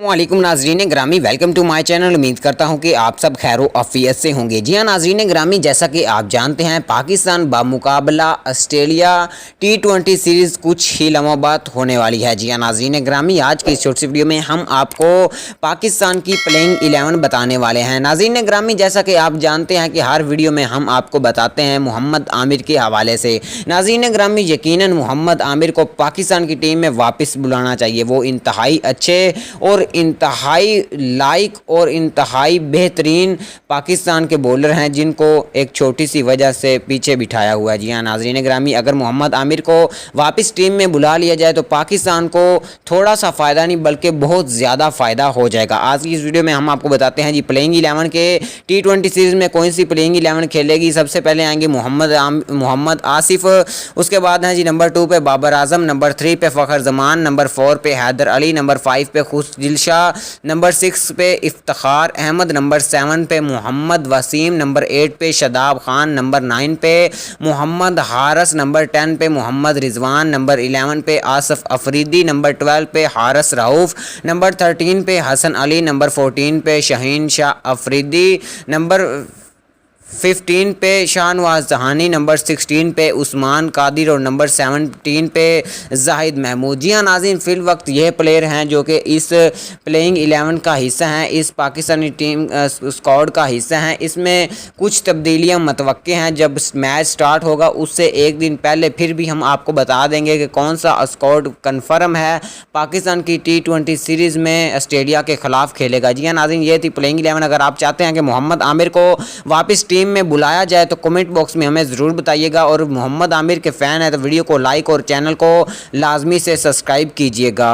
वालेकुम नाजरीन ग्रामी, वेलकम टू माय चैनल। उम्मीद करता हूं कि आप सब खैर आफियत से होंगे। जी हाँ नाजरीन ग्रामी, जैसा कि आप जानते हैं पाकिस्तान बामुकाबला ऑस्ट्रेलिया T20 सीरीज़ कुछ ही लम्हों बाद होने वाली है। जी हाँ नाजरीन ग्रामी, आज की इस छोटी सी वीडियो में हम आपको पाकिस्तान की प्लेइंग 11 बताने वाले हैं। नाजरीन ग्रामी, जैसा कि आप जानते हैं कि हर वीडियो में हम आपको बताते हैं मोहम्मद आमिर के हवाले से। नाजरीन ग्रामी, यकीनन मोहम्मद आमिर को पाकिस्तान की टीम में वापस बुलाना चाहिए। वो इंतहाई अच्छे और इंतहाई लाइक और इंतहाई बेहतरीन पाकिस्तान के बॉलर हैं, जिनको एक छोटी सी वजह से पीछे बिठाया हुआ है। जी हाँ नाजरीन ग्रामी, अगर मोहम्मद आमिर को वापस टीम में बुला लिया जाए तो पाकिस्तान को थोड़ा सा फ़ायदा नहीं बल्कि बहुत ज़्यादा फ़ायदा हो जाएगा। आज की इस वीडियो में हम आपको बताते हैं जी प्लेइंग 11 के T20 सीरीज़ में कौन सी प्लेइंग 11 खेलेगी। सबसे पहले आएंगे मोहम्मद आसिफ, उसके बाद हैं जी नंबर 2 पे बाबर आजम, नंबर 3 पे फ़खर जमान, नंबर 4 पे हैदर अली, नंबर 5 पे खुशदिल शाह, नंबर 6 पे इफ्तिखार अहमद, नंबर 7 पे मोहम्मद वसीम, नंबर 8 पे शादाब खान, नंबर 9 पे मोहम्मद हारिस, नंबर 10 पे मोहम्मद रिजवान, नंबर 11 पे आसिफ अफरीदी, नंबर 12 पे हारिस रऊफ़, नंबर 13 पे हसन अली, नंबर 14 पे शाहीन शाह अफरीदी, नंबर 15 पे शाहनवाज जहानी, नंबर 16 पे उस्मान कादिर और नंबर 17 पे जाहिद महमूद। जी हाँ नाज़रीन, फिल वक्त ये प्लेयर हैं जो कि इस प्लेइंग 11 का हिस्सा हैं, इस पाकिस्तानी टीम स्क्वाड का हिस्सा हैं। इसमें कुछ तब्दीलियाँ मतवक्के हैं। जब मैच स्टार्ट होगा उससे एक दिन पहले फिर भी हम आपको बता देंगे कि कौन सा स्क्वाड कन्फर्म है पाकिस्तान की T20 सीरीज़ में ऑस्ट्रेलिया के ख़िलाफ़ खेलेगा। जी हाँ नाज़रीन, ये थी प्लेइंग 11। अगर आप चाहते हैं कि मोहम्मद आमिर को वापस टीम में बुलाया जाए तो कमेंट बॉक्स में हमें ज़रूर बताइएगा, और मोहम्मद आमिर के फ़ैन है तो वीडियो को लाइक और चैनल को लाजमी से सब्सक्राइब कीजिएगा।